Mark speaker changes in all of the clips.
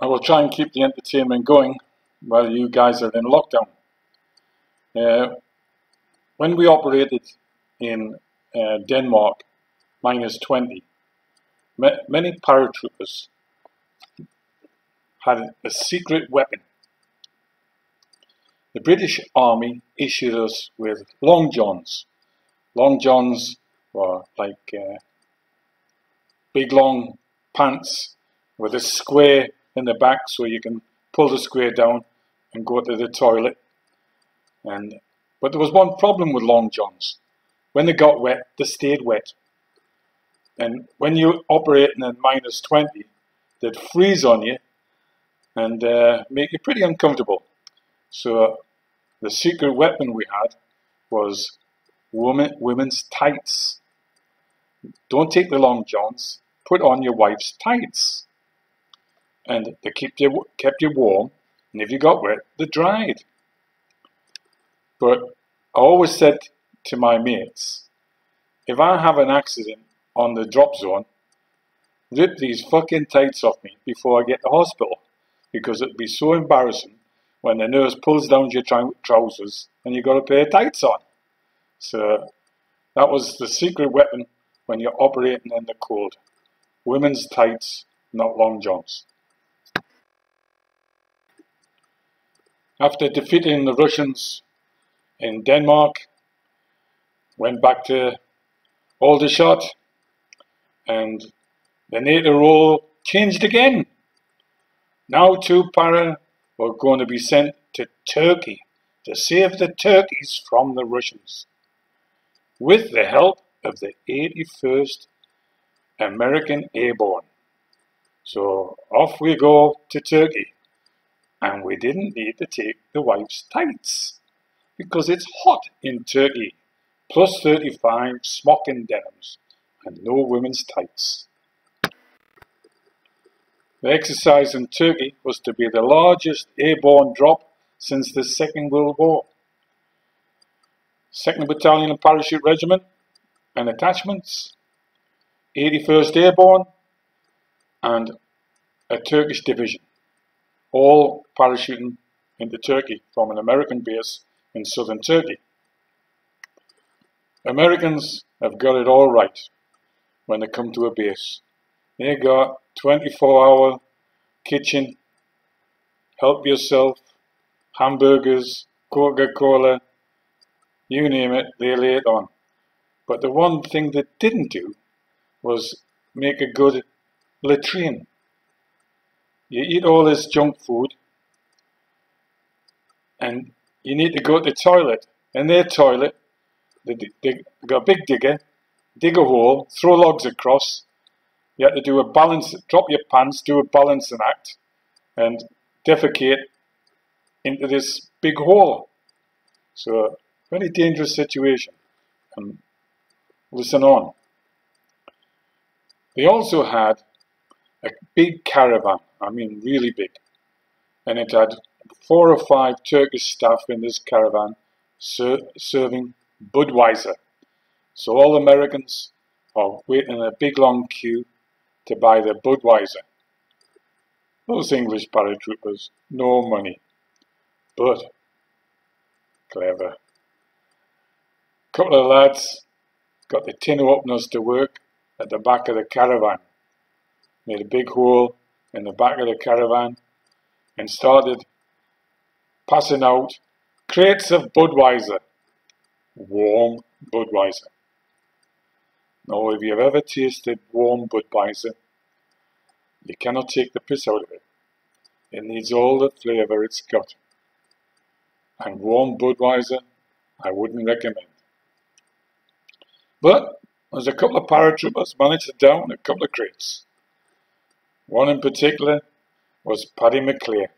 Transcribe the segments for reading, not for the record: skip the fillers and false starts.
Speaker 1: I will try and keep the entertainment going while you guys are in lockdown. When we operated in Denmark, -20, many paratroopers had a secret weapon. The British Army issued us with long johns. Long johns were like big long pants with a square in the back so you can pull the square down and go to the toilet. But there was one problem with long johns. When they got wet, they stayed wet. And when you're operating at -20, they'd freeze on you and make you pretty uncomfortable. So the secret weapon we had was women's tights. Don't take the long johns, put on your wife's tights. And they kept you warm, and if you got wet, they dried. But I always said to my mates, if I have an accident on the drop zone, rip these fucking tights off me before I get to hospital, because it'd be so embarrassing when the nurse pulls down your trousers and you've got a pair of tights on. So that was the secret weapon when you're operating in the cold. Women's tights, not long johns. After defeating the Russians in Denmark, went back to Aldershot, and the NATO role changed again. Now 2 para were going to be sent to Turkey to save the Turkeys from the Russians, with the help of the 81st American Airborne. So off we go to Turkey, and we didn't need to take the wife's tights, because it's hot in Turkey, +35 smocking denims, and no women's tights. The exercise in Turkey was to be the largest airborne drop since the Second World War. 2nd Battalion and Parachute Regiment and attachments, 81st Airborne, and a Turkish division, all parachuting into Turkey from an American base in southern Turkey. Americans have got it all right when they come to a base. They got 24-hour kitchen, help yourself, hamburgers, Coca-Cola, you name it, they lay it on. But the one thing they didn't do was make a good latrine. You eat all this junk food and you need to go to the toilet. In their toilet, they got a big digger, dig a hole, throw logs across. You have to do a balance, drop your pants, do a balancing act, and defecate into this big hole. So, very dangerous situation. And listen on. They also had a big caravan, I mean really big, and it had 4 or 5 Turkish staff in this caravan serving Budweiser. So all Americans are waiting in a big long queue to buy the Budweiser. Those English paratroopers, no money, but clever. Couple of lads got the tin openers to work at the back of the caravan, made a big hole in the back of the caravan and started passing out crates of Budweiser, warm Budweiser. Now, if you've ever tasted warm Budweiser, you cannot take the piss out of it. It needs all the flavour it's got. And warm Budweiser, I wouldn't recommend. But there's a couple of paratroopers managed to down a couple of crates. One in particular was Paddy McClare.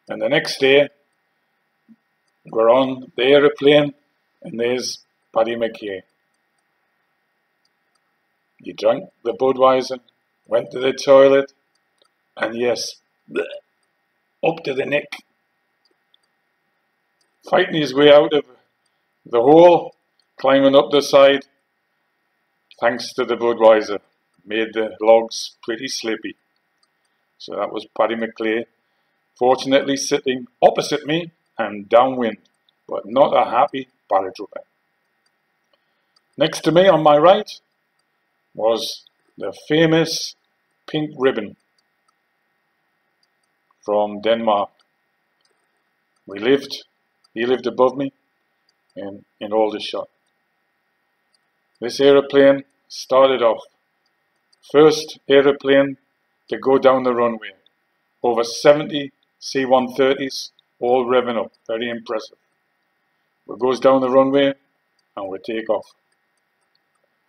Speaker 1: And the next day, we're on the aeroplane, and there's Paddy McClare. He drank the Budweiser, went to the toilet, and yes, up to the neck. Fighting his way out of the hole, climbing up the side, thanks to the Budweiser, made the logs pretty slippy. So that was Paddy McClay, fortunately sitting opposite me and downwind, but not a happy paratrooper. Next to me on my right was the famous Pink Ribbon from Denmark. He lived above me in Aldershot. This aeroplane started off, first aeroplane to go down the runway. Over 70 C-130s, all revving up, very impressive. It goes down the runway and we take off.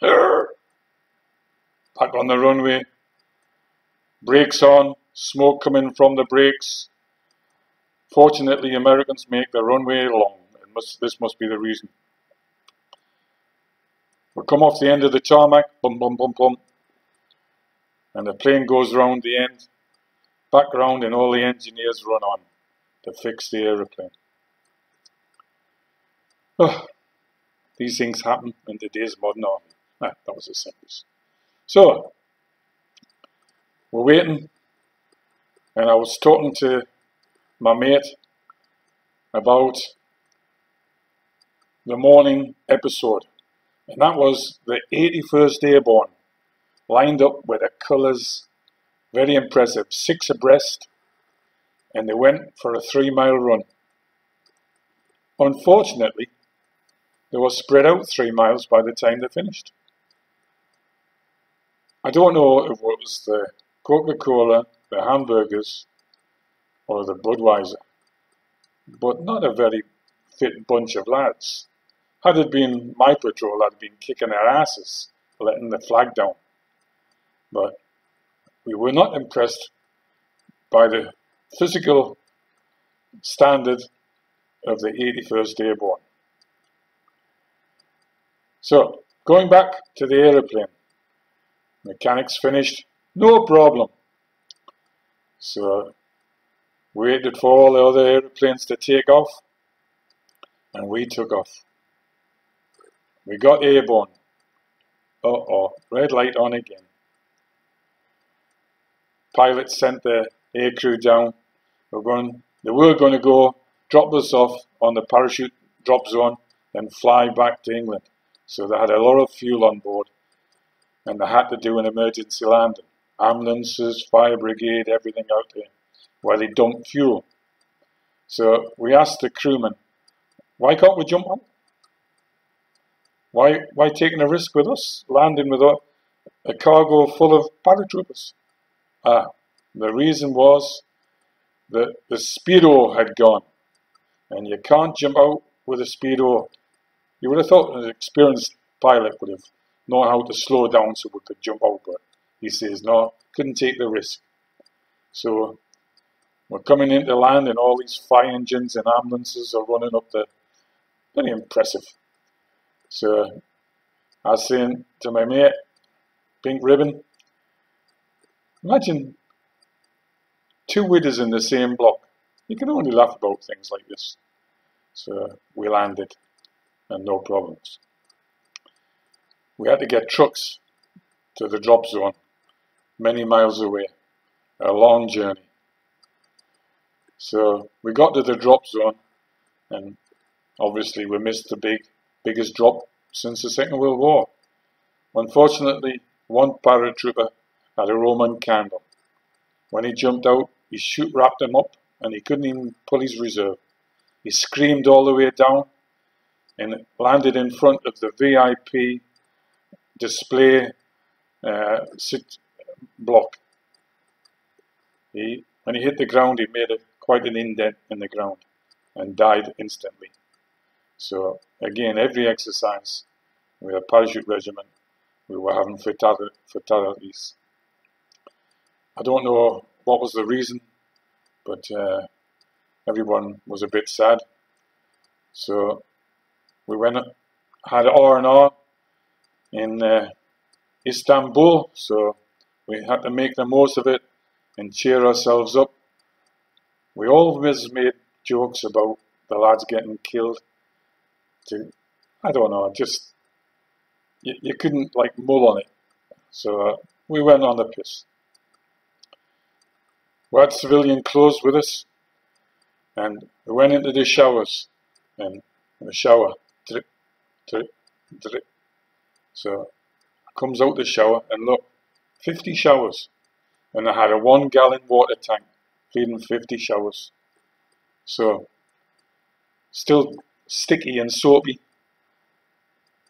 Speaker 1: Back on the runway, brakes on, smoke coming from the brakes. Fortunately, Americans make the runway long. This must be the reason. We come off the end of the tarmac, bum bum bum bum, and the plane goes round the end, back round, and all the engineers run on to fix the aeroplane. Oh, these things happen in today's modern army. That was a sentence. So, we're waiting, and I was talking to my mate about the morning episode, and that was the 81st Airborne, lined up with the colours, very impressive, 6 abreast, and they went for a 3-mile run. Unfortunately, they were spread out 3 miles by the time they finished. I don't know if it was the Coca-Cola, the hamburgers, or the Budweiser, but not a very fit bunch of lads. Had it been my patrol, I'd been kicking their asses, letting the flag down. But we were not impressed by the physical standard of the 81st Airborne. So, going back to the aeroplane, mechanics finished, no problem. So, waited for all the other aeroplanes to take off, and we took off. We got airborne. Uh-oh, red light on again. Pilots sent the aircrew down. They were going to go drop us off on the parachute drop zone, then fly back to England. So they had a lot of fuel on board, and they had to do an emergency landing. Ambulances, fire brigade, everything out there, while they dumped fuel. So we asked the crewman, why can't we jump on? Why taking a risk with us, landing with a cargo full of paratroopers? The reason was that the speedo had gone, and you can't jump out with a speedo. You would have thought an experienced pilot would have known how to slow down so we could jump out, but he says no, couldn't take the risk. So we're coming into land, and all these fire engines and ambulances are running up the. Very impressive. So I was saying to my mate, Pink Ribbon, imagine 2 widows in the same block. You can only laugh about things like this. So we landed, and no problems. We had to get trucks to the drop zone, many miles away, a long journey. So we got to the drop zone, and obviously we missed the biggest drop since the Second World War. Unfortunately, one paratrooper had a Roman candle. When he jumped out, his chute wrapped him up, and he couldn't even pull his reserve. He screamed all the way down and landed in front of the VIP display sit block. When he hit the ground, he made quite an indent in the ground and died instantly. So again, every exercise with a parachute regiment, we were having fatalities. I don't know what was the reason, but everyone was a bit sad. So we had R&R in Istanbul, so we had to make the most of it and cheer ourselves up. We always made jokes about the lads getting killed. I don't know, just you couldn't like mull on it. So we went on the piss. We had civilian clothes with us, and we went into the showers, and in the shower, drip, drip, drip. So I comes out the shower, and look, 50 showers, and I had a 1 gallon water tank feeding 50 showers. So still sticky and soapy.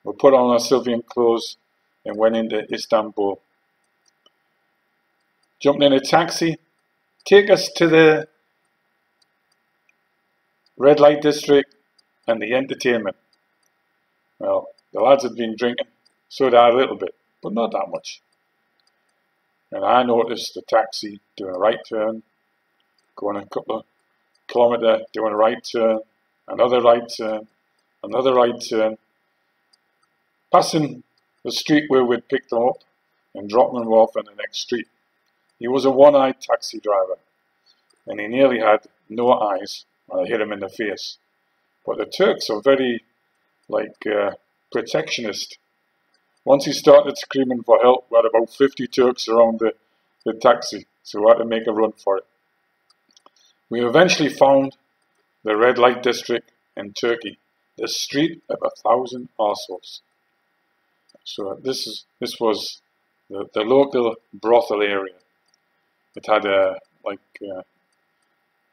Speaker 1: We put on our civilian clothes and went into Istanbul. Jumped in a taxi, take us to the red light district and the entertainment. Well, the lads had been drinking, so did I a little bit, but not that much. And I noticed the taxi doing a right turn, going a couple of kilometres, doing a right turn, another right turn, another right turn, passing the street where we'd picked them up and dropping them off in the next street. He was a one-eyed taxi driver, and he nearly had no eyes when I hit him in the face. But the Turks are very, protectionist. Once he started screaming for help, we had about 50 Turks around the taxi, so we had to make a run for it. We eventually found the red light district in Turkey, the street of 1,000 arseholes. So this was the local brothel area. It had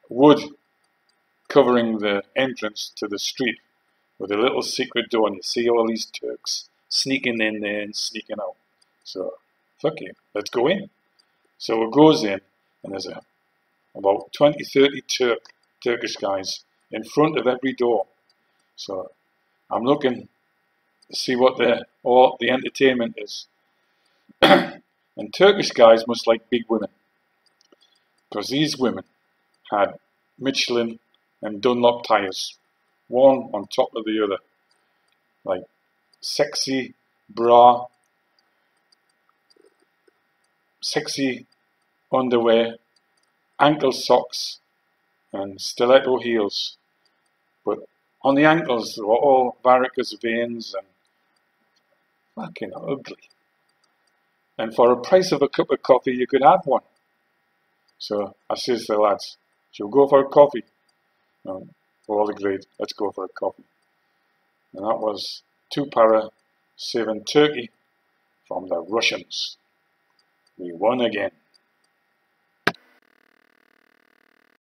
Speaker 1: wood covering the entrance to the street with a little secret door, and you see all these Turks sneaking in there and sneaking out. So, fuck you, let's go in. So it goes in, and there's about 20, 30 Turkish guys in front of every door. So I'm looking to see what the entertainment is. And Turkish guys must like big women, because these women had Michelin and Dunlop tires, one on top of the other, like sexy bra, sexy underwear, ankle socks, and stiletto heels. But on the ankles, they were all varicose veins and fucking ugly. And for a price of a cup of coffee, you could have one. So I says to the lads, shall we go for a coffee? We're all agreed, let's go for a coffee. And that was 2 para saving Turkey from the Russians. We won again.